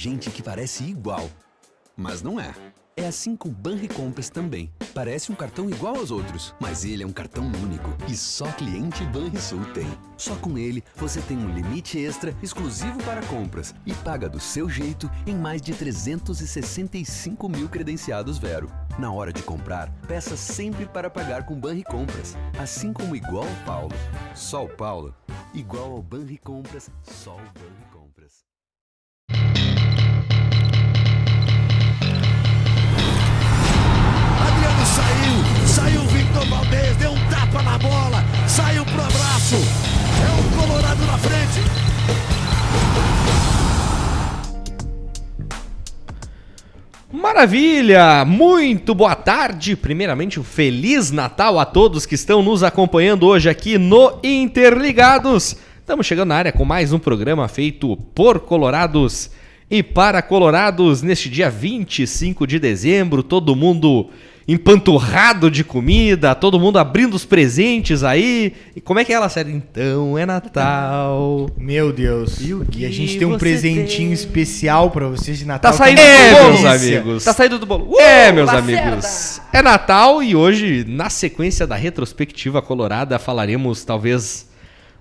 gente que parece igual, mas não é. É assim com o Banricompras também. Parece um cartão igual aos outros, mas ele é um cartão único e só cliente Banrisul tem. Só com ele, você tem um limite extra exclusivo para compras e paga do seu jeito em mais de 365 mil credenciados Vero. Na hora de comprar, peça sempre para pagar com Banricompras. Assim como igual ao Paulo, só o Paulo. Igual ao Banricompras, só o Banricompras. Saiu o Victor Valdez, deu um tapa na bola, saiu pro abraço, é o Colorado na frente. Maravilha! Muito boa tarde! Primeiramente, um Feliz Natal a todos que estão nos acompanhando hoje aqui no Interligados. Estamos chegando na área com mais um programa feito por colorados e para colorados neste dia 25 de dezembro, todo mundo empanturrado de comida, todo mundo abrindo os presentes aí. E como é que é ela, sério? Então é Natal. Meu Deus. E a gente tem um presentinho especial pra vocês de Natal. Tá saindo do bolo, meus amigos. Tá saindo do bolo. Meus amigos. É Natal e hoje, na sequência da retrospectiva colorada, falaremos talvez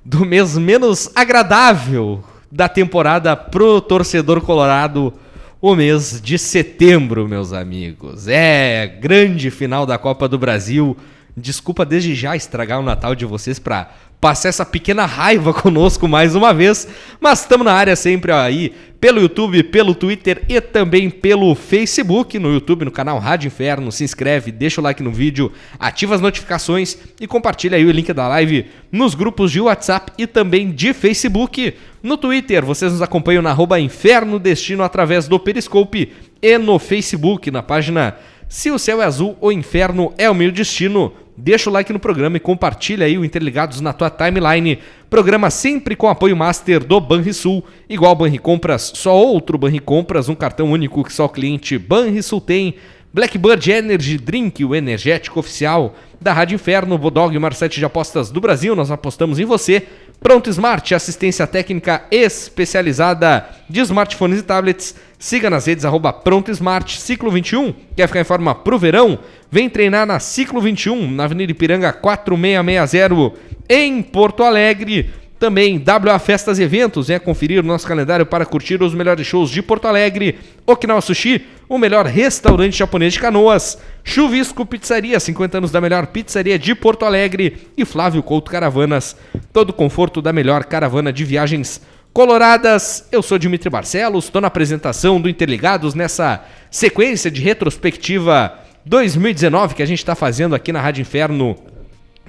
do mês menos agradável da temporada pro torcedor colorado, o mês de setembro, meus amigos. É, grande final da Copa do Brasil. Desculpa desde já estragar o Natal de vocês pra passar essa pequena raiva conosco mais uma vez. Mas estamos na área sempre aí, pelo YouTube, pelo Twitter e também pelo Facebook. No YouTube, no canal Rádio Inferno. Se inscreve, deixa o like no vídeo, ativa as notificações e compartilha aí o link da live nos grupos de WhatsApp e também de Facebook. No Twitter, vocês nos acompanham na @InfernoDestino através do Periscope e no Facebook, na página Se o Céu é Azul, o Inferno é o Meu Destino. Deixa o like no programa e compartilha aí o Interligados na tua timeline. Programa sempre com apoio master do Banrisul. Igual Banricompras, só outro Banricompras, um cartão único que só o cliente Banrisul tem. Blackbird Energy Drink, o energético oficial da Rádio Inferno, Bodog, o maior site de apostas do Brasil. Nós apostamos em você. Pronto Smart, assistência técnica especializada de smartphones e tablets. Siga nas redes @Pronto Smart. Ciclo 21, quer ficar em forma pro verão? Vem treinar na Ciclo 21, na Avenida Ipiranga 4660, em Porto Alegre. Também WA Festas e Eventos, venha conferir o nosso calendário para curtir os melhores shows de Porto Alegre. Okinawa Sushi, o melhor restaurante japonês de Canoas. Chuvisco Pizzaria, 50 anos da melhor pizzaria de Porto Alegre. E Flávio Couto Caravanas, todo o conforto da melhor caravana de viagens coloradas. Eu sou Dimitri Barcelos, estou na apresentação do Interligados nessa sequência de retrospectiva 2019 que a gente está fazendo aqui na Rádio Inferno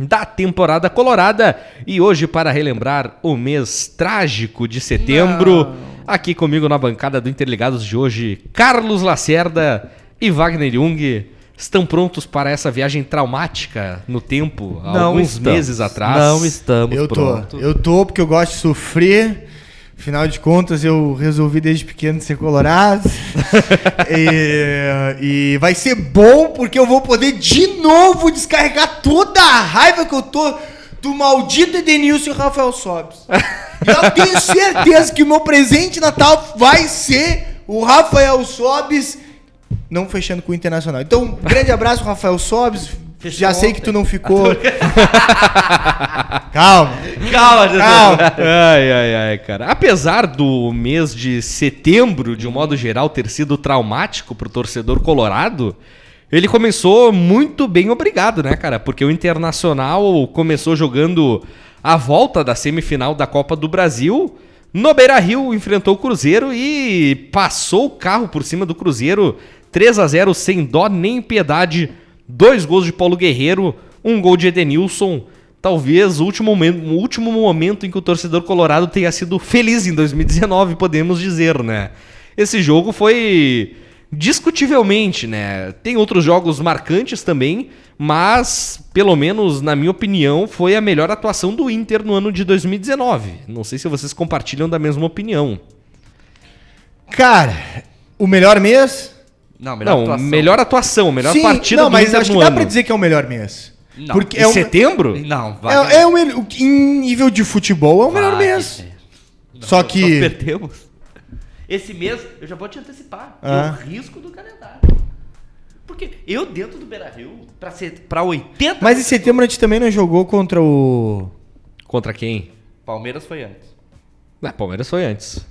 da temporada colorada. E hoje, para relembrar o mês trágico de setembro, aqui comigo na bancada do Interligados de hoje, Carlos Lacerda e Wagner Jung estão prontos para essa viagem traumática no tempo, alguns meses atrás. Não estamos prontos. Eu tô porque eu gosto de sofrer. Afinal de contas, eu resolvi desde pequeno ser colorado. e vai ser bom porque eu vou poder de novo descarregar toda a raiva que eu tô do maldito Edenilson e Rafael Sobis. E eu tenho certeza que o meu presente de Natal vai ser o Rafael Sobis, não fechando com o Internacional. Então, um grande abraço, Rafael Sobis. Fechou. Já sei que tu não ficou. Calma. Ai, cara. Apesar do mês de setembro, de um modo geral, ter sido traumático pro torcedor colorado, ele começou muito bem obrigado, né, cara? Porque o Internacional começou jogando a volta da semifinal da Copa do Brasil. No Beira-Rio, enfrentou o Cruzeiro e passou o carro por cima do Cruzeiro. 3-0, sem dó nem piedade. 2 gols de Paulo Guerreiro, 1 gol de Edenilson. Talvez o último momento em que o torcedor colorado tenha sido feliz em 2019, podemos dizer, né? Esse jogo foi discutivelmente, né? Tem outros jogos marcantes também, mas, pelo menos na minha opinião, foi a melhor atuação do Inter no ano de 2019. Não sei se vocês compartilham da mesma opinião. Cara, o melhor mês... melhor atuação, melhor Sim, partida do Inter no ano. Mas acho que dá pra dizer que é o melhor mês. Não. Porque em setembro? Não, vai. Em nível de futebol é o melhor mês. Só que... Nós perdemos. Esse mês, eu já vou te antecipar, é o risco do calendário. Porque eu dentro do Beira-Rio, pra 80... Mas em setembro a gente também não jogou contra o... Contra quem? Palmeiras foi antes. Palmeiras foi antes.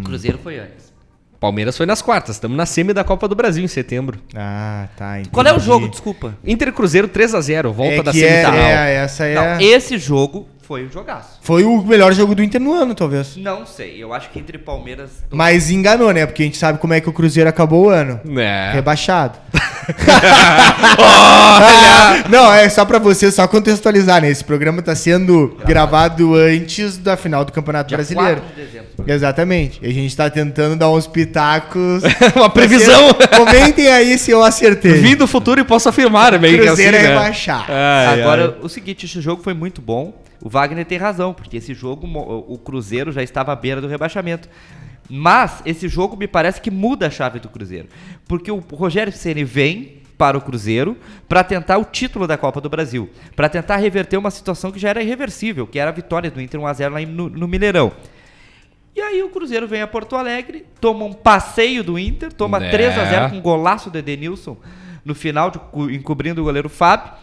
Cruzeiro foi antes. Palmeiras foi nas quartas. Estamos na semi da Copa do Brasil em setembro. Ah, tá. Entendi. Qual é o jogo? Desculpa. Inter Cruzeiro 3-0, volta da semifinal. semifinal. Não, esse jogo foi um jogaço. Foi o melhor jogo do Inter no ano, talvez. Não sei, eu acho que entre Palmeiras... Mas enganou, né? Porque a gente sabe como é que o Cruzeiro acabou o ano. Rebaixado. Não, é só pra você só contextualizar, né? Esse programa tá sendo gravado antes da final do Campeonato Brasileiro. 4 de dezembro. Exatamente. E a gente tá tentando dar uns pitacos. Uma previsão. Comentem aí se eu acertei. Vim do futuro e posso afirmar, meio que assim, Cruzeiro né? rebaixar. Agora, o seguinte, esse jogo foi muito bom. O Wagner tem razão, porque esse jogo, o Cruzeiro já estava à beira do rebaixamento. Mas esse jogo me parece que muda a chave do Cruzeiro. Porque o Rogério Ceni vem para o Cruzeiro para tentar o título da Copa do Brasil. Para tentar reverter uma situação que já era irreversível, que era a vitória do Inter 1-0 lá no Mineirão. E aí o Cruzeiro vem a Porto Alegre, toma um passeio do Inter, toma 3-0 com um golaço do Edenilson no final, encobrindo o goleiro Fábio.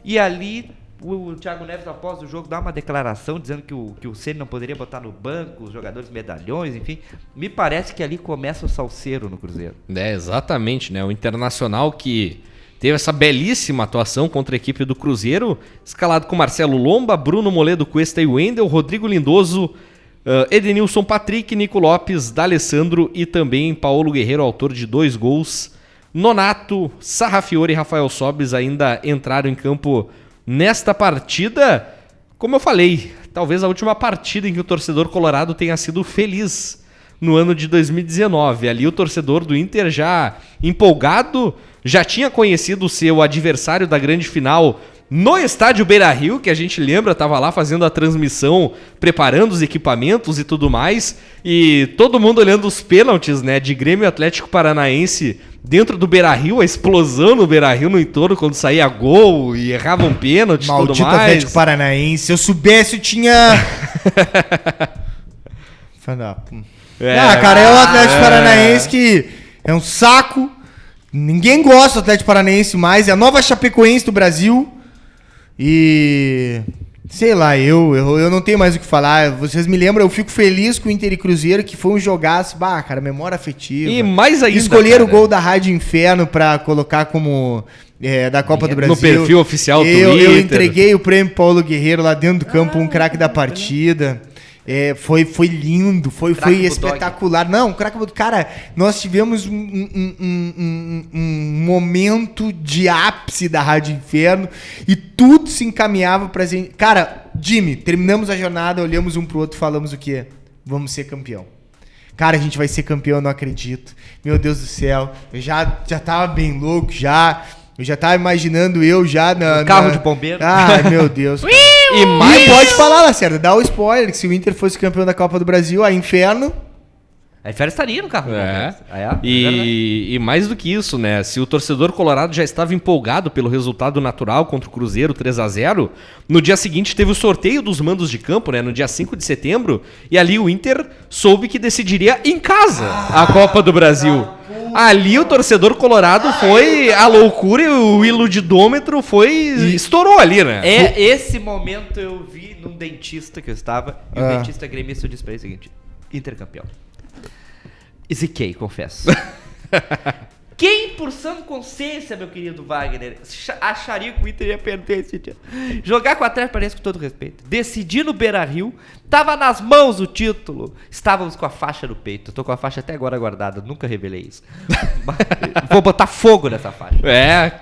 E ali... O Thiago Neves, após o jogo, dá uma declaração dizendo que o Ceni não poderia botar no banco os jogadores medalhões, enfim. Me parece que ali começa o salseiro no Cruzeiro. Exatamente, né? O Internacional que teve essa belíssima atuação contra a equipe do Cruzeiro, escalado com Marcelo Lomba, Bruno Moledo, Cuesta e Wendel, Rodrigo Lindoso, Edenilson, Patrick, Nico Lopes, D'Alessandro e também Paulo Guerreiro, autor de 2 gols. Nonato, Sarrafiore e Rafael Sobis ainda entraram em campo nesta partida. Como eu falei, talvez a última partida em que o torcedor colorado tenha sido feliz no ano de 2019. Ali o torcedor do Inter já empolgado, já tinha conhecido o seu adversário da grande final no estádio Beira-Rio, que a gente lembra, estava lá fazendo a transmissão, preparando os equipamentos e tudo mais, e todo mundo olhando os pênaltis, né, de Grêmio e Atlético Paranaense dentro do Beira-Rio, a explosão no Beira-Rio no entorno quando saía gol e erravam pênalti e tudo mais. Maldito Atlético Paranaense, se eu soubesse eu tinha... cara, é o Atlético Paranaense que é um saco, ninguém gosta do Atlético Paranaense mais, é a nova Chapecoense do Brasil. E sei lá, eu não tenho mais o que falar. Vocês me lembram, eu fico feliz com o Inter e Cruzeiro, que foi um jogaço, cara, memória afetiva. E mais ainda, escolheram o gol da Rádio Inferno pra colocar como da Copa do Brasil. No perfil oficial do Inter. Eu entreguei o prêmio Paulo Guerreiro lá dentro do campo, um craque da partida. Foi lindo, foi espetacular. Não, cara, nós tivemos um momento de ápice da Rádio Inferno e tudo se encaminhava pra gente. Cara, Jimmy, terminamos a jornada, olhamos um pro outro e falamos o quê? Vamos ser campeão. Cara, a gente vai ser campeão, eu não acredito. Meu Deus do céu, eu já tava bem louco, eu já tava imaginando no carro de bombeiro. Ai, meu Deus. E mais... pode falar, Lacerda, dá o spoiler, que se o Inter fosse campeão da Copa do Brasil, a Inferno estaria no carro. E mais do que isso, né? Se o torcedor colorado já estava empolgado pelo resultado natural contra o Cruzeiro 3-0, no dia seguinte teve o sorteio dos mandos de campo, né? No dia 5 de setembro, e ali o Inter soube que decidiria em casa a Copa do Brasil. Ali o torcedor colorado foi a loucura e o iludidômetro estourou ali, né? Esse momento eu vi num dentista que eu estava, e o dentista gremista disse pra ele o seguinte: Inter campeão. Ziquei, confesso. Quem, por sã consciência, meu querido Wagner, acharia que o Inter ia perder esse dia? Jogar com o Atlético Paranaense, com todo respeito, decidir no Beira-Rio, tava nas mãos o título, estávamos com a faixa no peito. Eu tô com a faixa até agora guardada, nunca revelei isso. Vou botar fogo nessa faixa.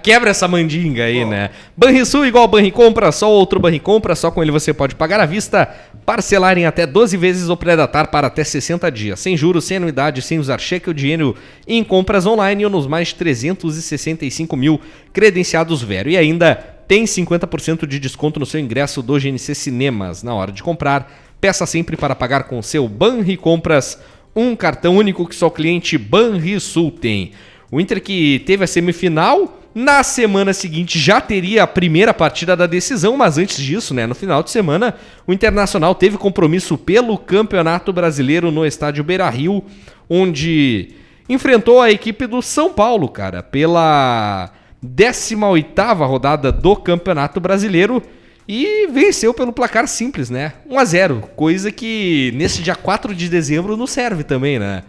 Quebra essa mandinga aí, né? Banrisul igual Banricompra, só outro Banricompra, só com ele você pode pagar à vista, parcelar em até 12 vezes ou pré-datar para até 60 dias, sem juros, sem anuidade, sem usar cheque ou dinheiro, em compras online ou nos mais 365 mil credenciados Vero. E ainda tem 50% de desconto no seu ingresso do GNC Cinemas. Na hora de comprar, peça sempre para pagar com seu Banricompras, um cartão único que só o cliente Banrisul tem. O Inter que teve a semifinal Na semana seguinte já teria a primeira partida da decisão, mas antes disso, né, no final de semana, o Internacional teve compromisso pelo Campeonato Brasileiro no estádio Beira-Rio, onde enfrentou a equipe do São Paulo, cara, pela 18ª rodada do Campeonato Brasileiro e venceu pelo placar simples, né? 1-0, coisa que nesse dia 4 de dezembro não serve também, né?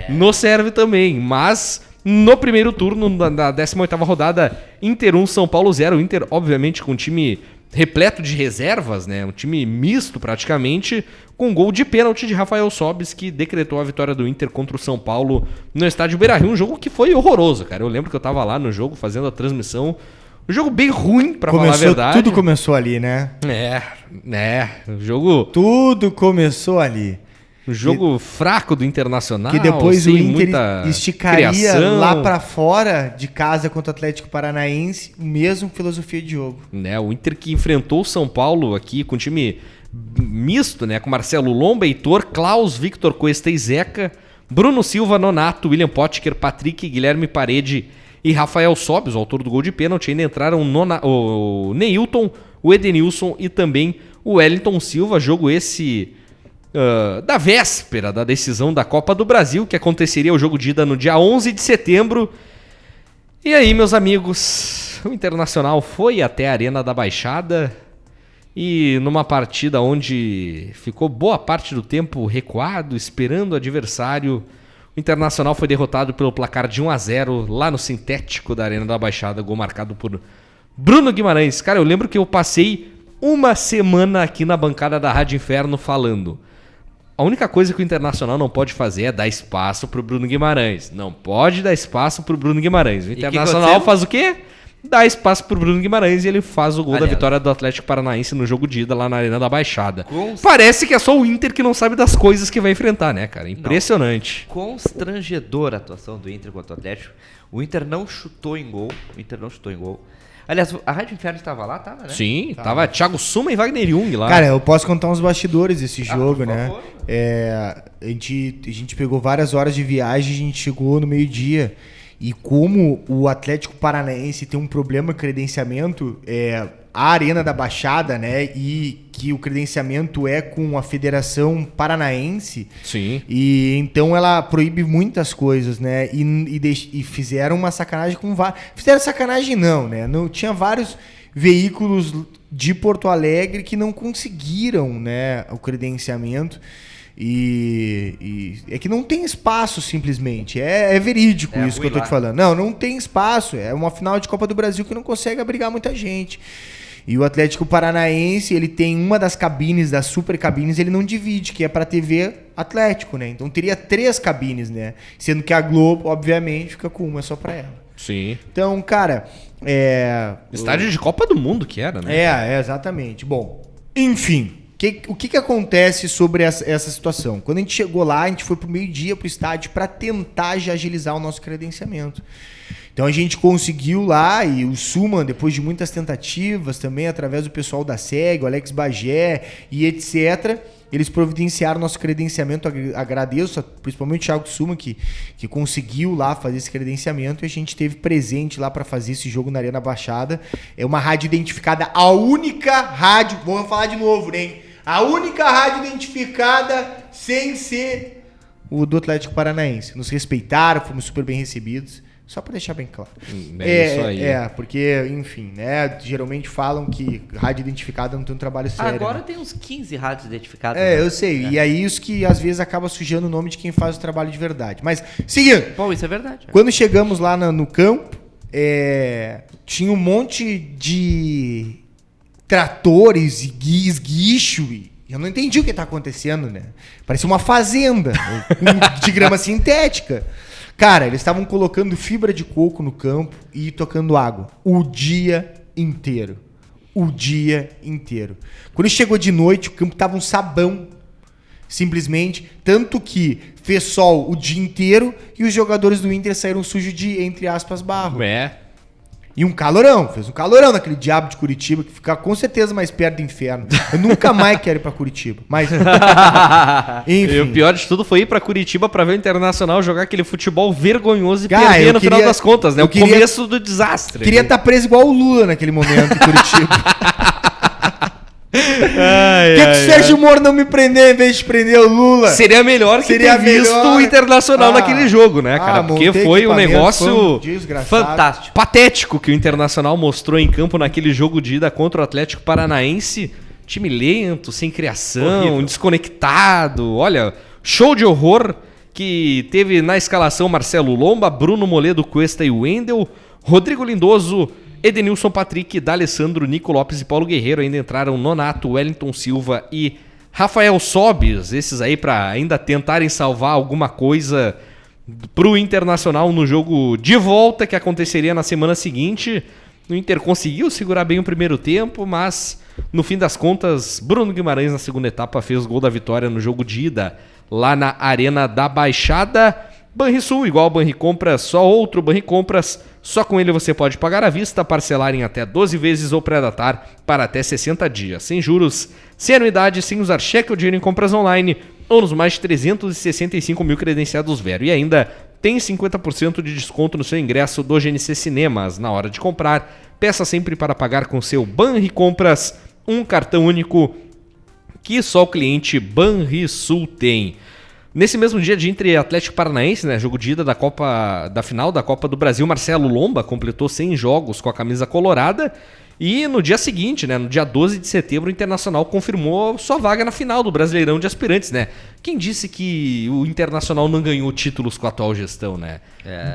Não serve também, mas no primeiro turno da 18ª rodada, Inter 1, São Paulo 0. Inter, obviamente, com um time repleto de reservas, né? Um time misto praticamente, com um gol de pênalti de Rafael Sobis, que decretou a vitória do Inter contra o São Paulo no estádio Beira-Rio. Um jogo que foi horroroso, cara. Eu lembro que eu tava lá no jogo fazendo a transmissão. Um jogo bem ruim, pra falar a verdade. Tudo começou ali, né? O jogo... Tudo começou ali. Um jogo fraco do Internacional. Que depois o Inter muita esticaria criação. lá pra fora de casa contra o Atlético Paranaense, mesmo filosofia de jogo. Né, o Inter que enfrentou o São Paulo aqui com um time misto, né? Com Marcelo Lomba, Heitor, Klaus, Victor Cuesta e Zeca, Bruno Silva, Nonato, William Potker, Patrick, Guilherme Parede e Rafael Sobis, o autor do gol de pênalti. Ainda entraram o Neilton, o Edenilson e também o Wellington Silva. Jogo esse da véspera da decisão da Copa do Brasil, que aconteceria o jogo de ida no dia 11 de setembro. E aí, meus amigos, o Internacional foi até a Arena da Baixada e numa partida onde ficou boa parte do tempo recuado, esperando o adversário, o Internacional foi derrotado pelo placar de 1-0 lá no sintético da Arena da Baixada, gol marcado por Bruno Guimarães. Cara, eu lembro que eu passei uma semana aqui na bancada da Rádio Inferno falando: a única coisa que o Internacional não pode fazer é dar espaço pro Bruno Guimarães. Não pode dar espaço pro Bruno Guimarães. O Internacional faz o quê? Dá espaço pro Bruno Guimarães e ele faz o gol da vitória do Atlético Paranaense no jogo de ida lá na Arena da Baixada. Parece que é só o Inter que não sabe das coisas que vai enfrentar, né, cara? Impressionante. Constrangedora a atuação do Inter contra o Atlético. O Inter não chutou em gol. Aliás, a Rádio Inferno estava lá, tava, né? Sim, tava Thiago Suma e Wagner Jung lá. Cara, eu posso contar uns bastidores desse jogo, né? A gente pegou várias horas de viagem, a gente chegou no meio-dia. E como o Atlético Paranaense tem um problema de credenciamento, a Arena da Baixada, né? E que o credenciamento é com a Federação Paranaense. Sim. E então ela proíbe muitas coisas, né? E fizeram uma sacanagem com vários. Fizeram sacanagem não, né? Não, tinha vários veículos de Porto Alegre que não conseguiram, né, o credenciamento. E é que não tem espaço, simplesmente. É verídico isso que eu tô te falando. Não tem espaço. É uma final de Copa do Brasil que não consegue abrigar muita gente. E o Atlético Paranaense, ele tem uma das cabines, das super cabines, ele não divide, que é pra TV Atlético, né? Então teria 3 cabines, né? Sendo que a Globo, obviamente, fica com uma só pra ela. Sim. Então, cara, estádio de Copa do Mundo que era, né? Exatamente. Bom, enfim. O que acontece sobre essa situação? Quando a gente chegou lá, a gente foi pro meio-dia pro estádio para tentar já agilizar o nosso credenciamento. Então a gente conseguiu lá, e o Suman, depois de muitas tentativas também, através do pessoal da SEG, o Alex Bagé e etc., eles providenciaram nosso credenciamento. Agradeço principalmente o Thiago Suman, que conseguiu lá fazer esse credenciamento, e a gente esteve presente lá para fazer esse jogo na Arena Baixada. É uma rádio identificada, a única rádio, vamos falar de novo, né? A única rádio identificada sem ser o do Atlético Paranaense. Nos respeitaram, fomos super bem recebidos. Só para deixar bem claro. Isso aí. Porque, enfim, né? Geralmente falam que rádio identificada não tem um trabalho sério. Agora né? tem uns 15 rádios identificadas. Né? Eu sei. E é isso que às vezes acaba sujando o nome de quem faz o trabalho de verdade. Mas, seguindo. Bom, isso é verdade. Quando chegamos lá no campo, tinha um monte de tratores e esguicho. E eu não entendi o que tá acontecendo, né? Parecia uma fazenda de grama sintética. Cara, eles estavam colocando fibra de coco no campo e tocando água o dia inteiro. O dia inteiro. Quando chegou de noite, o campo tava um sabão. Simplesmente. Tanto que fez sol o dia inteiro e os jogadores do Inter saíram sujos de, entre aspas, barro. E um calorão, fez um calorão naquele diabo de Curitiba, que fica com certeza mais perto do inferno. Eu nunca mais quero ir pra Curitiba. Mas, E o pior de tudo foi ir pra Curitiba pra ver o Internacional jogar aquele futebol vergonhoso e perder no final das contas, né? O começo do desastre. Queria estar preso igual o Lula naquele momento em Curitiba. Por que o Sérgio Moro não me prendeu em vez de prender o Lula? Seria melhor que ter visto o Internacional naquele jogo, né, cara? Porque foi um negócio fantástico, patético que o Internacional mostrou em campo naquele jogo de ida contra o Atlético Paranaense. Time lento, sem criação, horrível, desconectado. Olha, show de horror que teve na escalação Marcelo Lomba, Bruno Moledo, Cuesta e Wendel, Rodrigo Lindoso, Edenilson Patrick, D'Alessandro, Nico Lopes e Paulo Guerreiro. Ainda entraram Nonato, Wellington Silva e Rafael Sobis. Esses aí para ainda tentarem salvar alguma coisa pro Internacional no jogo de volta que aconteceria na semana seguinte. O Inter conseguiu segurar bem o primeiro tempo, mas no fim das contas, Bruno Guimarães na segunda etapa fez o gol da vitória no jogo de ida lá na Arena da Baixada. Banrisul, igual Banricompras, só outro Banricompras. Só com ele você pode pagar à vista, parcelar em até 12 vezes ou pré-datar para até 60 dias. Sem juros, sem anuidade, sem usar cheque ou dinheiro em compras online ou nos mais de 365 mil credenciados Vero. E ainda tem 50% de desconto no seu ingresso do GNC Cinemas. Na hora de comprar, peça sempre para pagar com seu Banricompras, um cartão único que só o cliente Banrisul tem. Nesse mesmo dia de Inter e Atlético Paranaense, né, jogo de ida da final da Copa do Brasil, Marcelo Lomba completou 100 jogos com a camisa colorada. E no dia seguinte, né, no dia 12 de setembro, o Internacional confirmou sua vaga na final do Brasileirão de Aspirantes, né? Quem disse que o Internacional não ganhou títulos com a atual gestão, né?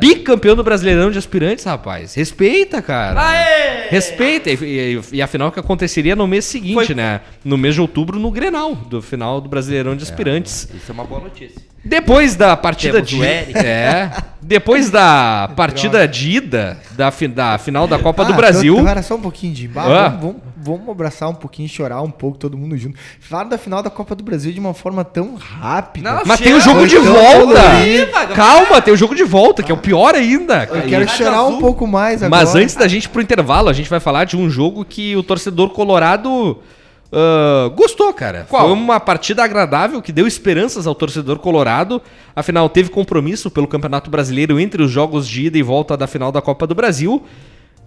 Bicampeão do Brasileirão de Aspirantes, rapaz. Respeita, cara. Aê! Respeita. E a final que aconteceria no mês seguinte, né? No mês de outubro, no Grenal, do final do Brasileirão de Aspirantes. Isso é uma boa notícia. Depois da partida depois da partida de ida da final da Copa do Brasil. Agora só um pouquinho de vamos abraçar um pouquinho e chorar um pouco todo mundo junto. Falaram da final da Copa do Brasil de uma forma tão rápida. Não, mas tem o jogo de volta. Calma, tem o jogo de volta, que é o pior ainda. Eu quero chorar um pouco mais agora. Mas antes da gente ir pro intervalo, a gente vai falar de um jogo que o torcedor colorado gostou, cara. Qual? Foi uma partida agradável que deu esperanças ao torcedor colorado. Afinal, teve compromisso pelo Campeonato Brasileiro entre os jogos de ida e volta da final da Copa do Brasil.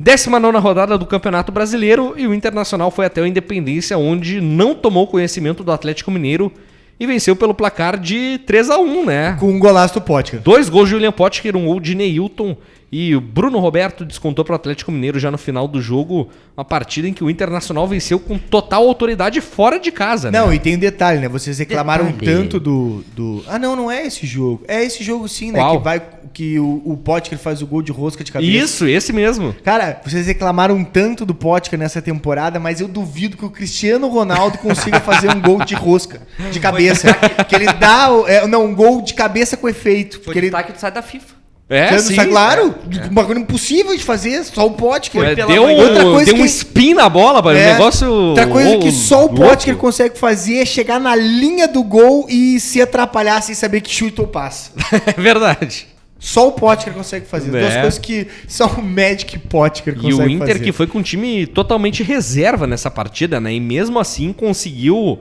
19ª rodada do Campeonato Brasileiro e o Internacional foi até o Independência, onde não tomou conhecimento do Atlético Mineiro e venceu pelo placar de 3-1, né? Com um golaço do Potker. 2 gols de William Potker, um gol de Neilton. E o Bruno Roberto descontou para o Atlético Mineiro já no final do jogo, uma partida em que o Internacional venceu com total autoridade fora de casa, né? Não, e tem um detalhe, né? Vocês reclamaram tanto do... Ah, não é esse jogo. É esse jogo sim, né? Qual? Que o Potker faz o gol de rosca de cabeça. Isso, esse mesmo. Cara, vocês reclamaram tanto do Potker nessa temporada, mas eu duvido que o Cristiano Ronaldo consiga fazer um gol de rosca, de cabeça. Que ele dá... um gol de cabeça com efeito. Foi o destaque do site da FIFA. Sim. Claro, um bagulho impossível de fazer, só o Potker. Deu um spin na bola, um negócio... Outra coisa que só o Potker consegue fazer é chegar na linha do gol e se atrapalhar sem saber que chuta ou passa. É verdade. Só o Potker consegue fazer. Duas coisas que só o Magic Potker consegue fazer. E o Inter que foi com um time totalmente reserva nessa partida, né? E mesmo assim conseguiu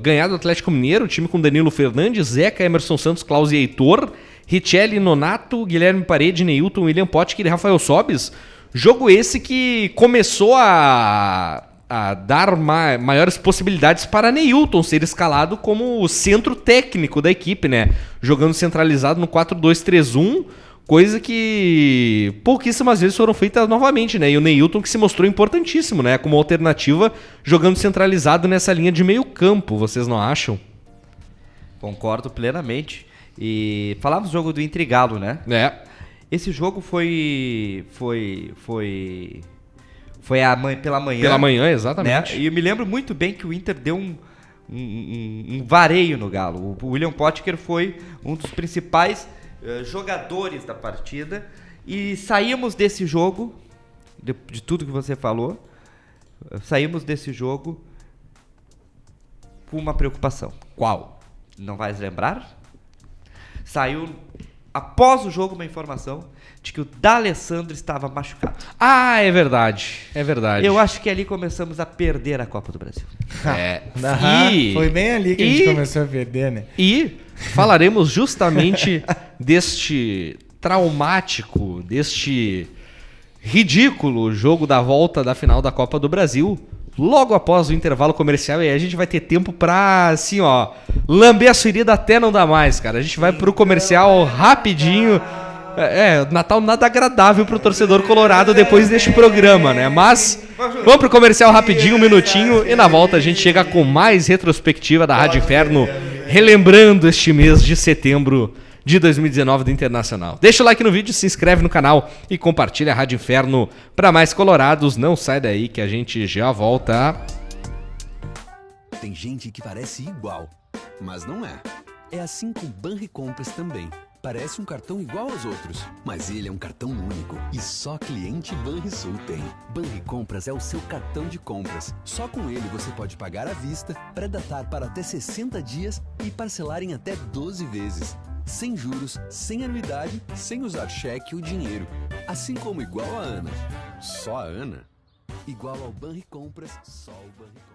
ganhar do Atlético Mineiro, o time com Danilo Fernandes, Zeca, Emerson Santos, Klaus e Heitor, Richelli, Nonato, Guilherme Parede, Neilton, William Potker e Rafael Sobis. Jogo esse que começou a dar maiores possibilidades para Neilton ser escalado como o centro técnico da equipe, né? Jogando centralizado no 4-2-3-1, coisa que pouquíssimas vezes foram feitas novamente, né? E o Neilton que se mostrou importantíssimo, né? Como alternativa, jogando centralizado nessa linha de meio campo, vocês não acham? Concordo plenamente. E falávamos do jogo do Inter e Galo, né? Esse jogo foi pela manhã. Pela manhã, exatamente. Né? E eu me lembro muito bem que o Inter deu um vareio no Galo. O William Potker foi um dos principais jogadores da partida. E saímos desse jogo, de tudo que você falou, saímos desse jogo com uma preocupação. Qual? Não vais lembrar? Saiu após o jogo, uma informação de que o D'Alessandro estava machucado. Ah, é verdade. É verdade. Eu acho que ali começamos a perder a Copa do Brasil. Foi bem ali que a gente começou a perder, né? E falaremos justamente deste traumático, deste ridículo jogo da volta da final da Copa do Brasil, logo após o intervalo comercial. E aí a gente vai ter tempo pra, assim, ó, lamber a ferida até não dar mais, cara. A gente vai pro comercial rapidinho. Natal nada agradável pro torcedor colorado depois deste programa, né? Mas vamos pro comercial rapidinho, um minutinho, e na volta a gente chega com mais retrospectiva da Rádio Inferno, relembrando este mês de setembro de 2019 do Internacional. Deixa o like no vídeo, se inscreve no canal e compartilha a Rádio Inferno para mais colorados. Não sai daí que a gente já volta. Tem gente que parece igual, mas não é. É assim com o Banricompras também. Parece um cartão igual aos outros, mas ele é um cartão único e só cliente Banrisul tem. Banricompras é o seu cartão de compras. Só com ele você pode pagar à vista, pré-datar para até 60 dias e parcelar em até 12 vezes. Sem juros, sem anuidade, sem usar cheque ou dinheiro. Assim como igual a Ana. Só a Ana? Igual ao Banricompras, só o Banricompras.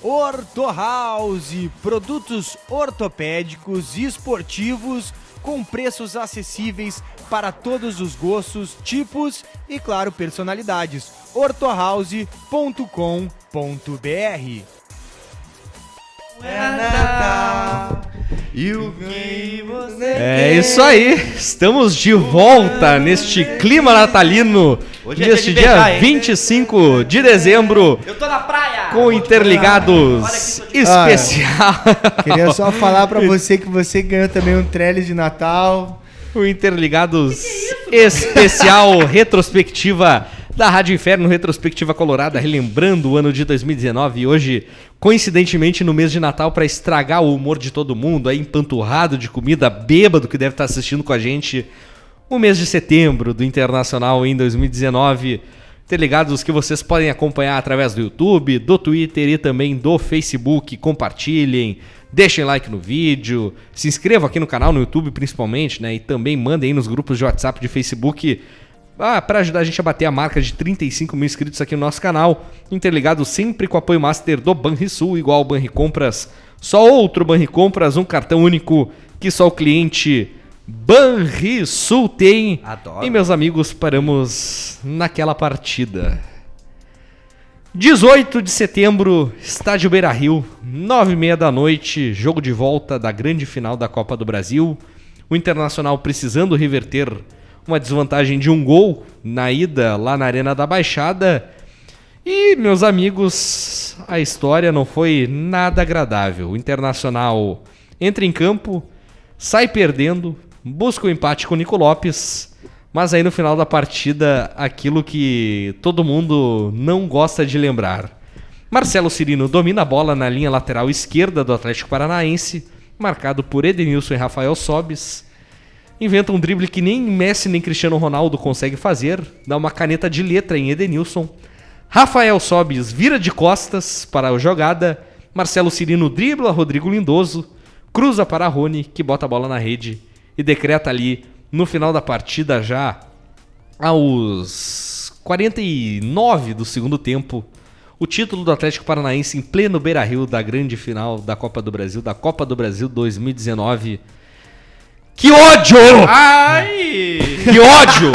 Ortho House, produtos ortopédicos e esportivos com preços acessíveis para todos os gostos, tipos e, claro, personalidades. orthohouse.com.br. É Natal e o que você É isso aí, estamos de volta neste clima natalino, Hoje é neste dia de beijar, dia hein? 25 de dezembro, Eu tô na praia! com Interligados especial. Queria só falar pra você que você ganhou também um trailer de Natal. O Interligados especial retrospectiva da Rádio Inferno, retrospectiva colorada, relembrando o ano de 2019 e hoje, coincidentemente, no mês de Natal, para estragar o humor de todo mundo, aí empanturrado de comida, bêbado que deve estar assistindo com a gente, o mês de setembro do Internacional em 2019. Interligados que vocês podem acompanhar através do YouTube, do Twitter e também do Facebook. Compartilhem, deixem like no vídeo, se inscrevam aqui no canal, no YouTube principalmente, né? E também mandem aí nos grupos de WhatsApp, de Facebook, para ajudar a gente a bater a marca de 35 mil inscritos aqui no nosso canal. Interligado sempre com o apoio master do Banrisul, igual ao Banricompras. Só outro Banricompras, um cartão único que só o cliente Banrisul tem. Adoro. E, meus amigos, paramos naquela partida. 18 de setembro, estádio Beira-Rio, 9h30 da noite, jogo de volta da grande final da Copa do Brasil. O Internacional precisando reverter uma desvantagem de um gol na ida lá na Arena da Baixada. E, meus amigos, a história não foi nada agradável. O Internacional entra em campo, sai perdendo, busca o empate com o Nico Lopes, mas aí no final da partida, aquilo que todo mundo não gosta de lembrar. Marcelo Cirino domina a bola na linha lateral esquerda do Atlético Paranaense, marcado por Edenilson e Rafael Sobis. Inventa um drible que nem Messi nem Cristiano Ronaldo consegue fazer, dá uma caneta de letra em Edenilson. Rafael Sobis vira de costas para a jogada, Marcelo Cirino dribla Rodrigo Lindoso, cruza para Rony, que bota a bola na rede e decreta ali, no final da partida já, aos 49 do segundo tempo, o título do Atlético Paranaense em pleno Beira-Rio da grande final da Copa do Brasil, da Copa do Brasil 2019. Que ódio! Ai! Que ódio!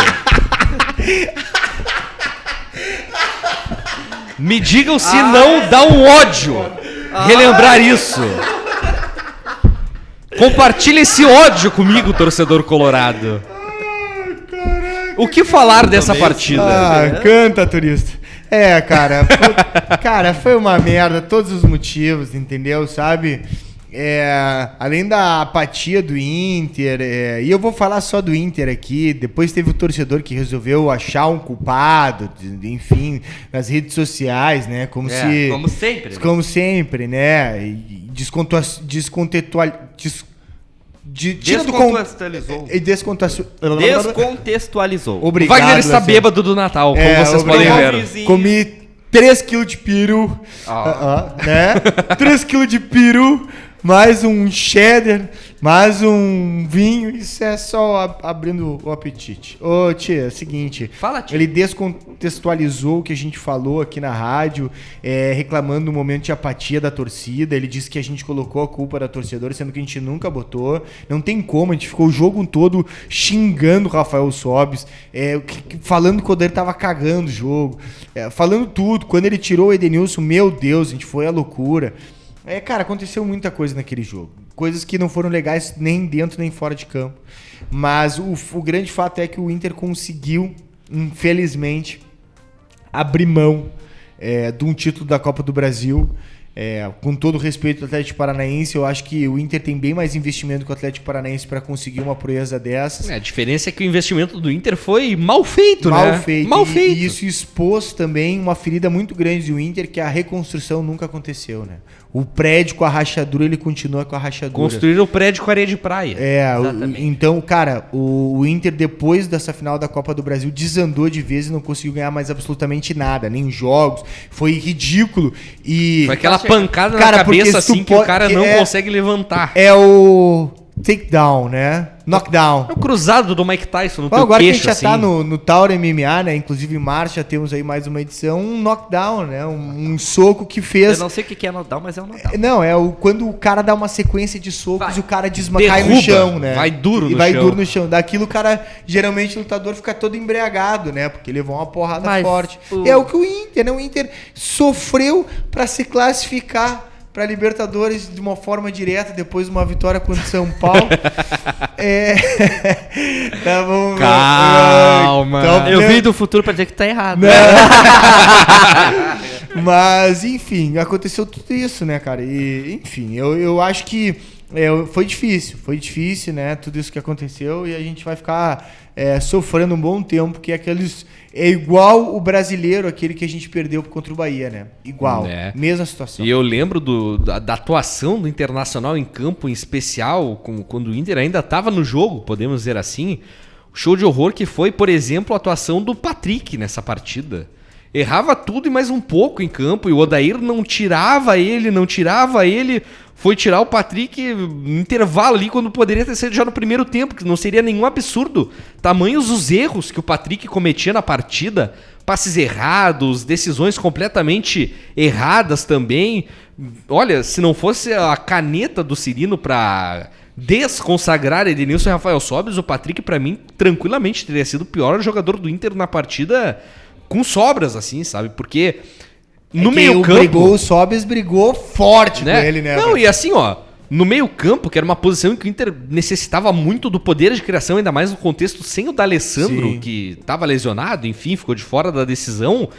Me digam se não dá um ódio relembrar isso. Compartilhe esse ódio comigo, torcedor colorado. O que falar dessa partida? Canta, turista. Cara, foi uma merda, todos os motivos, entendeu, sabe? Além da apatia do Inter, e eu vou falar só do Inter aqui, depois teve o torcedor que resolveu achar um culpado, enfim, nas redes sociais, né? Como sempre. Como sempre, né? E descontextualizou. Obrigado. O Wagner está bêbado do Natal, como vocês podem ver. Comi 3 kg de peru, né? 3 kg de peru, mais um cheddar Mas um vinho, isso é só abrindo o apetite. Ô, tia, é o seguinte. Fala, tia. Ele descontextualizou o que a gente falou aqui na rádio, reclamando do momento de apatia da torcida. Ele disse que a gente colocou a culpa da torcedora, sendo que a gente nunca botou. Não tem como, a gente ficou o jogo todo xingando o Rafael Sobis, falando que o Odair tava cagando o jogo, falando tudo. Quando ele tirou o Edenilson, meu Deus, a gente foi à loucura. Cara, aconteceu muita coisa naquele jogo. Coisas que não foram legais nem dentro nem fora de campo. Mas o grande fato é que o Inter conseguiu, infelizmente, abrir mão de um título da Copa do Brasil. Com todo o respeito ao Atlético Paranaense, eu acho que o Inter tem bem mais investimento que o Atlético Paranaense para conseguir uma proeza dessas. A diferença é que o investimento do Inter foi mal feito, Mal né? feito. Mal feito. E isso expôs também uma ferida muito grande do Inter, que a reconstrução nunca aconteceu, né? O prédio com a rachadura, ele continua com a rachadura. Construíram o prédio com areia de praia. Então, cara, o Inter, depois dessa final da Copa do Brasil, desandou de vez e não conseguiu ganhar mais absolutamente nada, nem jogos. Foi ridículo. E foi aquela pancada cara, na cabeça assim que o cara não consegue levantar. É o takedown, né? Knockdown. É o cruzado do Mike Tyson no teu agora queixo, que a gente já assim. tá no Tauro MMA, né? Inclusive em março já temos aí mais uma edição, um knockdown, né? Um soco que fez... Eu não sei o que é knockdown, mas é um knockdown. Não, quando o cara dá uma sequência de socos e o cara cai no Derruba, chão, né? vai duro no vai chão. duro no chão. Daquilo o cara, geralmente o lutador fica todo embriagado, né? Porque levou uma porrada forte. É o que o Inter, né? O Inter sofreu pra se classificar para Libertadores de uma forma direta depois de uma vitória contra o São Paulo. Tá bom, calma. Eu vim do futuro para dizer que tá errado. Mas, enfim, aconteceu tudo isso, né, cara? E, enfim, eu acho que foi difícil, né? Tudo isso que aconteceu e a gente vai ficar sofrendo um bom tempo, porque é igual o brasileiro, aquele que a gente perdeu contra o Bahia, né? Igual, mesma situação. E eu lembro da atuação do Internacional em campo, em especial, quando o Inter ainda estava no jogo, podemos dizer assim. O show de horror que foi, por exemplo, a atuação do Patrick nessa partida. Errava tudo e mais um pouco em campo, e o Odair não tirava ele, foi tirar o Patrick no intervalo ali, quando poderia ter sido já no primeiro tempo, que não seria nenhum absurdo. Tamanhos os erros que o Patrick cometia na partida, passes errados, decisões completamente erradas também. Olha, se não fosse a caneta do Cirino pra desconsagrar Edenilson e Rafael Sobis, o Patrick, pra mim, tranquilamente teria sido o pior jogador do Inter na partida, com sobras, assim, sabe? Porque no meio-campo... O Sobis brigou forte com ele, né? Não, e assim, ó, no meio-campo, que era uma posição em que o Inter necessitava muito do poder de criação, ainda mais no contexto sem o D'Alessandro, que tava lesionado, enfim, ficou de fora da decisão,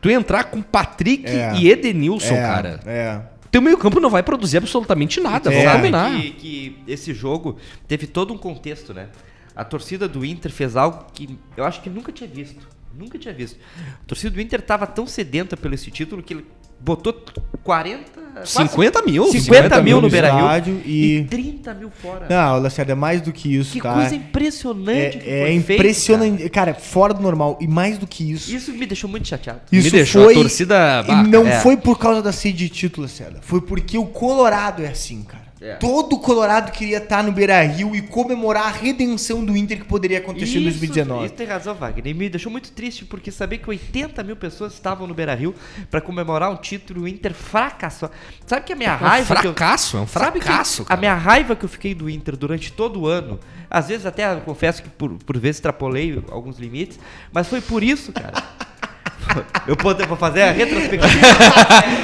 tu entrar com Patrick e Edenilson, cara... Teu meio-campo não vai produzir absolutamente nada, vamos combinar. Que esse jogo teve todo um contexto, né? A torcida do Inter fez algo que eu acho que nunca tinha visto. A torcida do Inter tava tão sedenta pelo esse título que ele botou 50 mil no Beira-Rio e 30 mil fora. Não, Lacerda, é mais do que isso, que tá? coisa impressionante. É impressionante, feito, cara, fora do normal. E mais do que isso. Isso me deixou muito chateado. Isso me deixou a torcida... E não foi por causa da sede de título, Lacerda. Foi porque o Colorado é assim, cara. Todo o Colorado queria estar no Beira-Rio e comemorar a redenção do Inter que poderia acontecer em 2019. Isso tem razão, Wagner. E me deixou muito triste porque saber que 80 mil pessoas estavam no Beira-Rio para comemorar um título, o Inter fracassou. Sabe que a minha raiva... É um fracasso, a minha raiva que eu fiquei do Inter durante todo o ano, às vezes até eu confesso que por vezes extrapolei alguns limites, mas foi por isso, cara. Eu vou fazer a retrospectiva.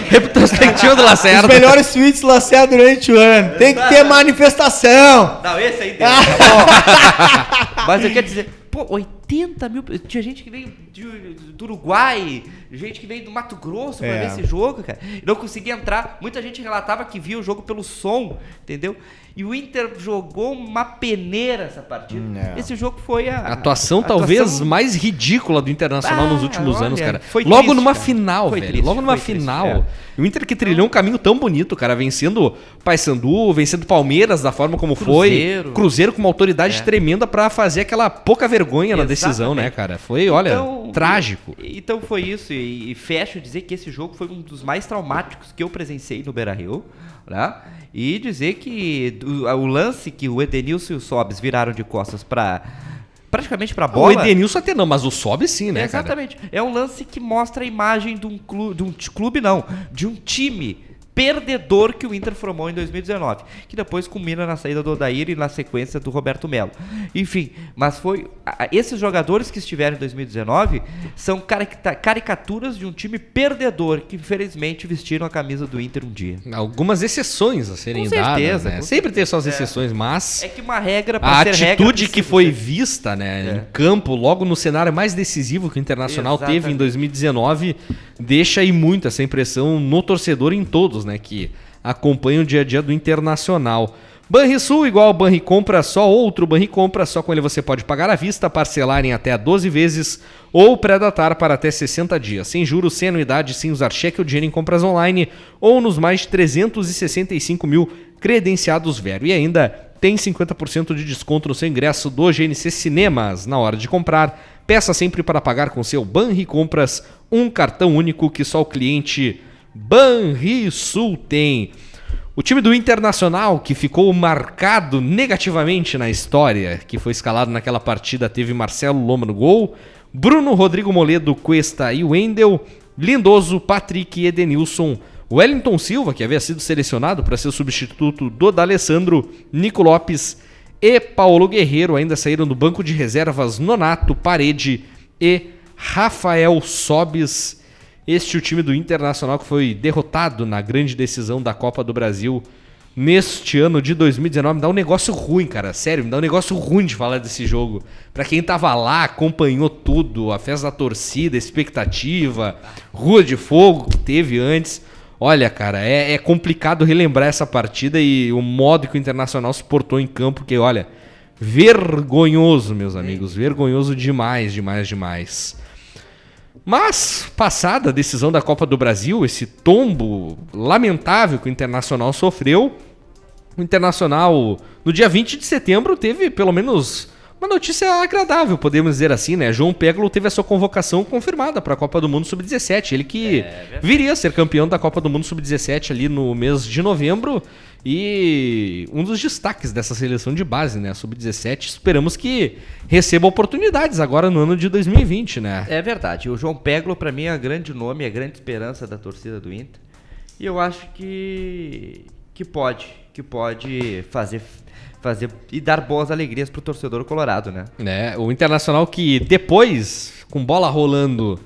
Retrospectiva do Lacerda. Os melhores tweets do Lacerda durante o ano. Tem que ter manifestação. Não, esse aí deu, tá bom. Mas eu quero dizer, 80 mil... Tinha gente que veio do Uruguai, gente que veio do Mato Grosso pra ver esse jogo, cara. E não conseguia entrar. Muita gente relatava que via o jogo pelo som, entendeu? E o Inter jogou uma peneira essa partida. Esse jogo foi a atuação talvez mais ridícula do Internacional nos últimos anos, cara. Logo triste, numa final, velho. Logo numa final. O Inter que trilhou um caminho tão bonito, cara, vencendo Paysandu, vencendo Palmeiras da forma como foi. Cruzeiro com uma autoridade tremenda pra fazer aquela pouca vergonha na decisão, né, cara? Foi, olha... Então, trágico. Então foi isso, e fecho dizer que esse jogo foi um dos mais traumáticos que eu presenciei no Beira-Rio, né? E dizer que o lance que o Edenilson e o Sobis viraram de costas praticamente pra bola... O Edenilson até não, mas o Sobis sim, né, exatamente. Cara? É um lance que mostra a imagem de um time perdedor que o Inter formou em 2019, que depois culmina na saída do Odair e na sequência do Roberto Melo. Enfim, mas esses jogadores que estiveram em 2019 são caricaturas de um time perdedor que infelizmente vestiram a camisa do Inter um dia. Algumas exceções a serem dadas, né? Sempre tem suas exceções, mas é que uma regra a atitude que foi vista, né, em campo, logo no cenário mais decisivo que o Internacional teve em 2019, deixa aí muito essa impressão no torcedor, em todos, né, que acompanham o dia a dia do Internacional. Banrisul igual ao Banricompra, só outro Banricompra, só com ele você pode pagar à vista, parcelar em até 12 vezes ou pré-datar para até 60 dias, sem juros, sem anuidade, sem usar cheque ou dinheiro em compras online ou nos mais de 365 mil credenciados Vero. E ainda tem 50% de desconto no seu ingresso do GNC Cinemas na hora de comprar. Peça sempre para pagar com seu Banricompras, um cartão único que só o cliente Banrisul tem. O time do Internacional, que ficou marcado negativamente na história, que foi escalado naquela partida, teve Marcelo Loma no gol, Bruno, Rodrigo Moledo, Cuesta e Wendel, Lindoso, Patrick e Edenilson, Wellington Silva, que havia sido selecionado para ser o substituto do D'Alessandro, Nico Lopes e Paulo Guerreiro, ainda saíram do banco de reservas Nonato, Parede e Rafael Sobis. Este é o time do Internacional que foi derrotado na grande decisão da Copa do Brasil neste ano de 2019. Me dá um negócio ruim, cara. Sério, me dá um negócio ruim de falar desse jogo. Pra quem tava lá, acompanhou tudo, a festa da torcida, a expectativa, Rua de Fogo que teve antes. Olha, cara, é complicado relembrar essa partida e o modo que o Internacional se portou em campo, que, olha, vergonhoso, meus amigos. Vergonhoso demais, demais, demais. Mas, passada a decisão da Copa do Brasil, esse tombo lamentável que o Internacional sofreu, o Internacional, no dia 20 de setembro, teve pelo menos uma notícia agradável, podemos dizer assim, né? João Peglo teve a sua convocação confirmada para a Copa do Mundo Sub-17. Ele que viria a ser campeão da Copa do Mundo Sub-17 ali no mês de novembro. E um dos destaques dessa seleção de base, né? Sub-17. Esperamos que receba oportunidades agora no ano de 2020, né? É verdade. O João Peglo, para mim, é grande nome, é grande esperança da torcida do Inter. E eu acho que pode fazer e dar boas alegrias pro torcedor colorado, né? O Internacional que depois, com bola rolando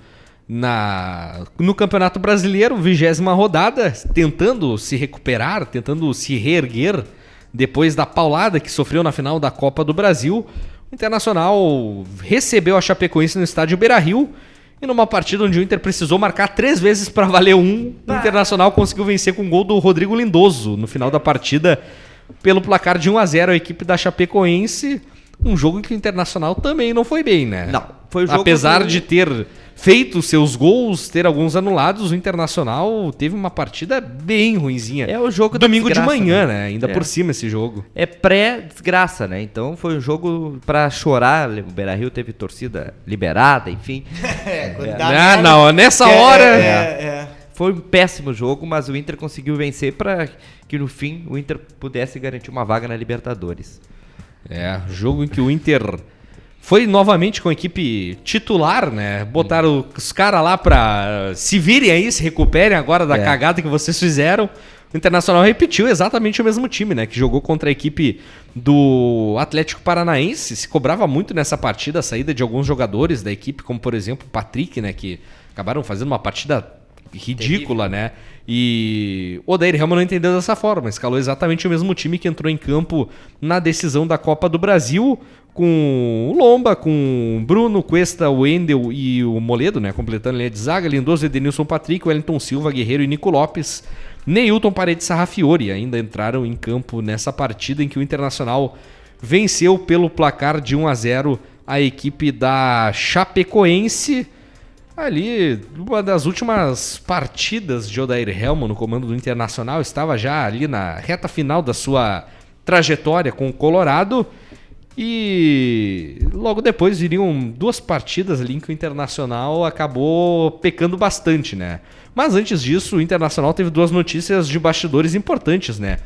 no Campeonato Brasileiro, 20ª rodada, tentando se recuperar, tentando se reerguer depois da paulada que sofreu na final da Copa do Brasil, o Internacional recebeu a Chapecoense no estádio Beira-Rio e numa partida onde o Inter precisou marcar 3 vezes para valer o Internacional conseguiu vencer com o gol do Rodrigo Lindoso no final da partida pelo placar de 1-0 a equipe da Chapecoense. Um jogo em que o Internacional também não foi bem, né? Não, foi o jogo apesar de ter feito seus gols, ter alguns anulados, o Internacional teve uma partida bem ruinzinha. É o jogo domingo de manhã, né? Ainda por cima esse jogo. É pré-desgraça, né? Então foi um jogo pra chorar. O Beira-Rio teve torcida liberada, enfim. Nessa hora... Foi um péssimo jogo, mas o Inter conseguiu vencer para que no fim o Inter pudesse garantir uma vaga na Libertadores. Jogo em que o Inter foi novamente com a equipe titular, né? Botaram os caras lá pra se virem aí, se recuperem agora da cagada que vocês fizeram. O Internacional repetiu exatamente o mesmo time, né? Que jogou contra a equipe do Atlético Paranaense. Se cobrava muito nessa partida a saída de alguns jogadores da equipe, como por exemplo o Patrick, né? Que acabaram fazendo uma partida ridícula, né? E o Odair Helman não entendeu dessa forma. Escalou exatamente o mesmo time que entrou em campo na decisão da Copa do Brasil, com o Lomba, com o Bruno, Cuesta, o Wendel e o Moledo, né? Completando a linha de zaga, Lindoso, Edenilson, Patrick, Wellington Silva, Guerreiro e Nico Lopes. Neilton, Paredes, Sarrafiori ainda entraram em campo nessa partida em que o Internacional venceu pelo placar de 1-0 a equipe da Chapecoense. Ali, uma das últimas partidas de Odair Helman no comando do Internacional, estava já ali na reta final da sua trajetória com o Colorado E logo depois viriam 2 partidas ali em que o Internacional acabou pecando bastante, né? Mas antes disso, o Internacional teve 2 notícias de bastidores importantes, né?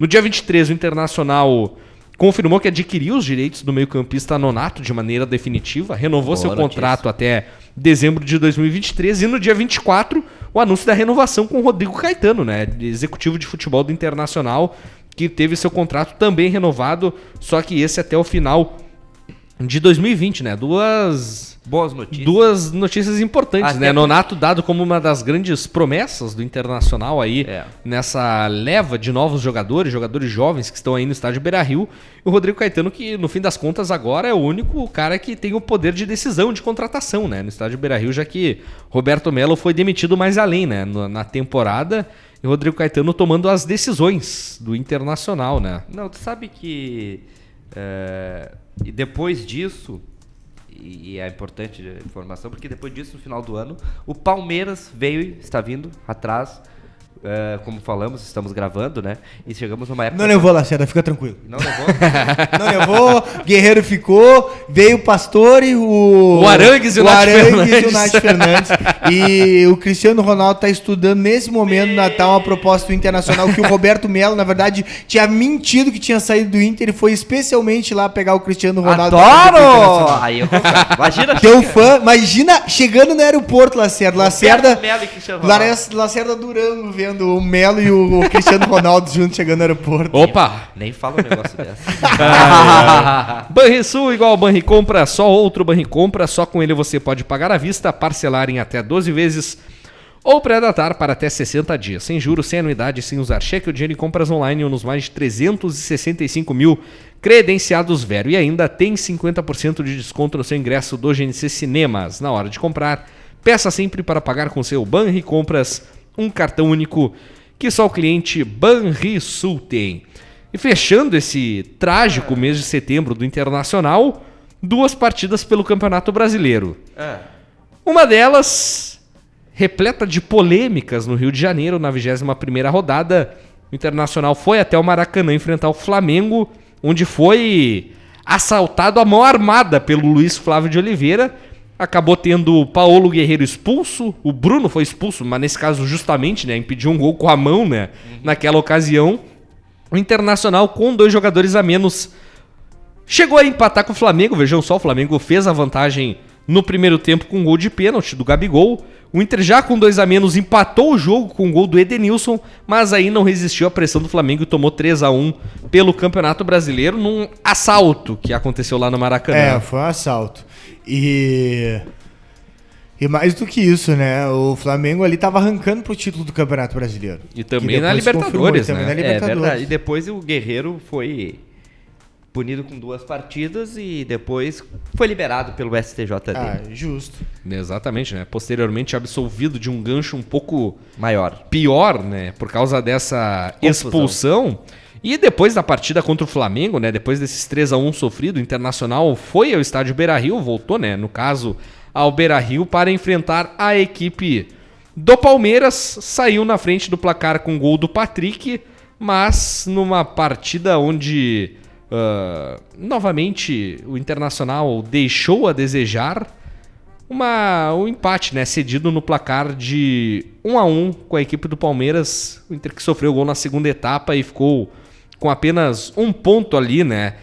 No dia 23, o Internacional confirmou que adquiriu os direitos do meio-campista Nonato de maneira definitiva, renovou seu contrato até dezembro de 2023 e no dia 24, o anúncio da renovação com o Rodrigo Caetano, né? Executivo de futebol do Internacional, que teve seu contrato também renovado, só que esse até o final de 2020, né? Boas notícias. 2 notícias importantes, Até né? Nonato dado como uma das grandes promessas do Internacional aí, nessa leva de novos jogadores jovens que estão aí no estádio Beira-Rio. E o Rodrigo Caetano, que no fim das contas agora é o único cara que tem o poder de decisão de contratação, né? No estádio Beira-Rio, já que Roberto Melo foi demitido mais além, né? Na temporada. E o Rodrigo Caetano tomando as decisões do Internacional, né? Não, tu sabe que e depois disso, e é importante a informação, porque depois disso, no final do ano, o Palmeiras está vindo atrás, como falamos, estamos gravando, né? E chegamos numa época... Não levou, Lacerda, fica tranquilo. Não levou? Não levou, Guerreiro ficou, veio o Pastore, o Arangues e o Nath Fernandes. E o Cristiano Ronaldo tá estudando nesse momento no Natal uma proposta do Internacional que o Roberto Melo, na verdade, tinha mentido que tinha saído do Inter e foi especialmente lá pegar o Cristiano Ronaldo. Adoro! Aí eu imagina... Teu fã, imagina chegando no aeroporto, Lacerda. Melo e Cristiano Ronaldo. Lacerda Durango vendo o Melo e o Cristiano Ronaldo juntos chegando no aeroporto. Opa! Nem fala um negócio dessa. Banrisul igual Banricompra, só outro Banricompra, só com ele você pode pagar à vista, parcelar em até 12 vezes ou pré-datar para até 60 dias, sem juros, sem anuidade, sem usar cheque ou dinheiro em compras online ou nos mais de 365 mil credenciados Vero. E ainda tem 50% de desconto no seu ingresso do GNC Cinemas. Na hora de comprar, peça sempre para pagar com seu Banricompras, um cartão único que só o cliente Banrisul tem. E fechando esse trágico mês de setembro do Internacional, 2 partidas pelo Campeonato Brasileiro. Uma delas, repleta de polêmicas no Rio de Janeiro, na 21ª rodada, o Internacional foi até o Maracanã enfrentar o Flamengo, onde foi assaltado à mão armada pelo Luiz Flávio de Oliveira. Acabou tendo o Paulo Guerreiro expulso, o Bruno foi expulso, mas nesse caso justamente, né, impediu um gol com a mão, né, naquela ocasião. O Internacional, com 2 jogadores a menos, chegou a empatar com o Flamengo. Vejam só, o Flamengo fez a vantagem no primeiro tempo com um gol de pênalti do Gabigol. O Inter, já com 2 a menos, empatou o jogo com o gol do Edenilson, mas aí não resistiu à pressão do Flamengo e tomou 3-1 pelo Campeonato Brasileiro num assalto que aconteceu lá no Maracanã. Foi um assalto. E mais do que isso, né? O Flamengo ali tava arrancando pro título do Campeonato Brasileiro. E também na Libertadores, né? Também na Libertadores. É verdade. E depois o Guerreiro foi punido com 2 partidas e depois foi liberado pelo STJD. Justo. Exatamente, né? Posteriormente absolvido de um gancho um pouco Maior. pior, né? Por causa dessa Confusão. expulsão. E depois da partida contra o Flamengo, né? Depois desses 3-1 sofrido, o Internacional foi ao estádio Beira-Rio, voltou, né? No caso, ao Beira-Rio para enfrentar a equipe do Palmeiras. Saiu na frente do placar com o gol do Patrick, mas numa partida onde novamente o Internacional deixou a desejar, um empate, né, cedido no placar de 1-1 com a equipe do Palmeiras. O Inter que sofreu o gol na segunda etapa e ficou com apenas 1 ponto ali, né?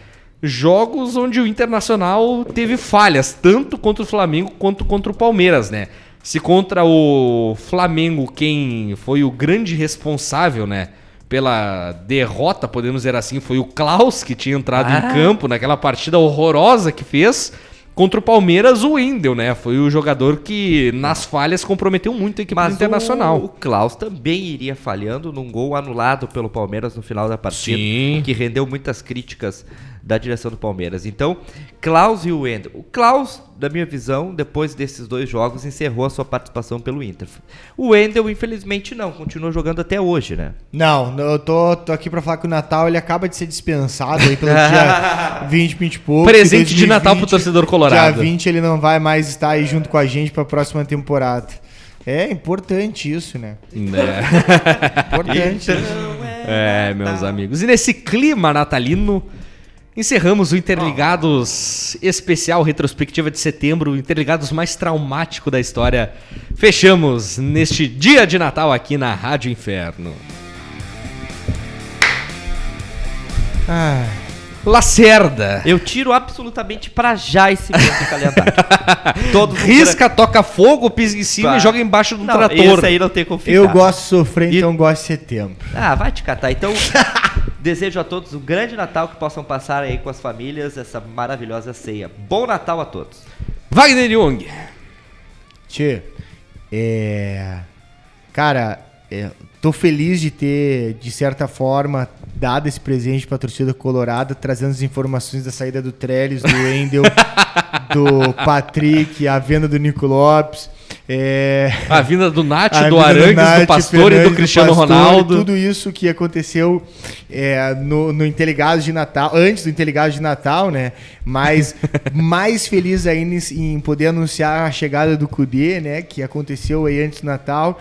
Jogos onde o Internacional teve falhas, tanto contra o Flamengo quanto contra o Palmeiras, né? Se contra o Flamengo, quem foi o grande responsável, né, pela derrota, podemos dizer assim, foi o Klaus, que tinha entrado em campo naquela partida horrorosa que fez. Contra o Palmeiras, o Wendel, né? Foi o jogador que, nas falhas, comprometeu muito a equipe do Internacional. O Klaus também iria falhando num gol anulado pelo Palmeiras no final da partida. Sim. Que rendeu muitas críticas da direção do Palmeiras. Então, Klaus e o Wendel. O Klaus, da minha visão, depois desses 2 jogos, encerrou a sua participação pelo Inter. O Wendel, infelizmente, não. Continua jogando até hoje, né? Não, eu tô aqui pra falar que o Natal ele acaba de ser dispensado aí pelo dia 20 e pouco. Presente de Natal pro torcedor colorado. Dia 20 ele não vai mais estar aí junto com a gente pra próxima temporada. É importante isso, né? É. Importante. Meus amigos. E nesse clima natalino, encerramos o Interligados especial retrospectiva de setembro, o Interligados mais traumático da história. Fechamos neste dia de Natal aqui na Rádio Inferno. Lacerda. Eu tiro absolutamente pra já esse mês do calendário. Todos Risca, toca fogo, pisa em cima e joga embaixo do trator. Esse aí não tem como ficar. Eu gosto de sofrer, então gosto de setembro. Ah, vai te catar. Então, desejo a todos um grande Natal, que possam passar aí com as famílias essa maravilhosa ceia. Bom Natal a todos. Wagner Jung. Tchê, cara, tô feliz de ter, de certa forma, dado esse presente pra torcida colorada, trazendo as informações da saída do Trellis, do Wendel, do Patrick, a venda do Nico Lopes. A vinda do Nath, do Arangues, do Pastor e do Cristiano Ronaldo. Tudo isso que aconteceu no Interligados de Natal, antes do Interligados de Natal, né? Mas mais feliz ainda em poder anunciar a chegada do Kudê, né? Que aconteceu aí antes do Natal.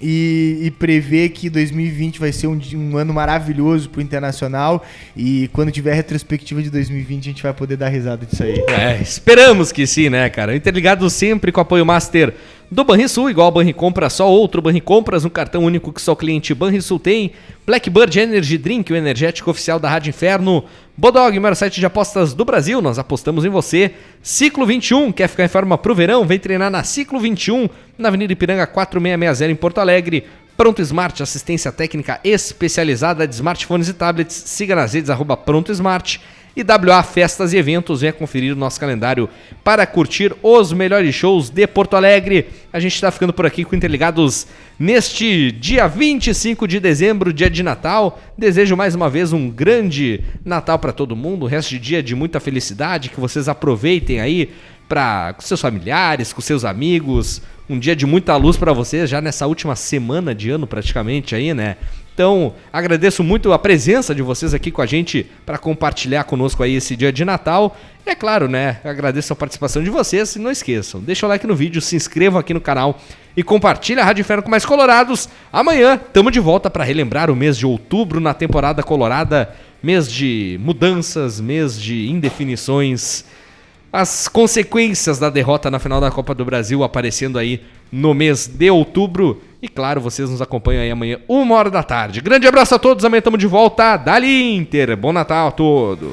E prever que 2020 vai ser um ano maravilhoso pro Internacional. E quando tiver a retrospectiva de 2020, a gente vai poder dar risada disso aí. Esperamos que sim, né, cara? Interligado sempre com apoio master do Banrisul, igual a Banricompras, só outro Banricompras, um cartão único que só o cliente Banrisul tem. Blackbird Energy Drink, o energético oficial da Rádio Inferno. Bodog, o maior site de apostas do Brasil, nós apostamos em você. Ciclo 21, quer ficar em forma pro verão? Vem treinar na Ciclo 21, na Avenida Ipiranga 4660 em Porto Alegre. Pronto Smart, assistência técnica especializada de smartphones e tablets. Siga nas redes @Pronto Smart. E WA Festas e Eventos, venha conferir o nosso calendário para curtir os melhores shows de Porto Alegre. A gente está ficando por aqui com Interligados neste dia 25 de dezembro, dia de Natal. Desejo mais uma vez um grande Natal para todo mundo, um resto de dia de muita felicidade, que vocês aproveitem aí com seus familiares, com seus amigos. Um dia de muita luz para vocês, já nessa última semana de ano praticamente aí, né? Então, agradeço muito a presença de vocês aqui com a gente para compartilhar conosco aí esse dia de Natal. E é claro, né? Agradeço a participação de vocês e não esqueçam, deixa o like no vídeo, se inscrevam aqui no canal e compartilha a Rádio Inferno com mais colorados. Amanhã estamos de volta para relembrar o mês de outubro na temporada colorada, mês de mudanças, mês de indefinições. As consequências da derrota na final da Copa do Brasil aparecendo aí no mês de outubro. E claro, vocês nos acompanham aí amanhã, 13h da tarde. Grande abraço a todos, amanhã estamos de volta. Dali Inter, bom Natal a todos.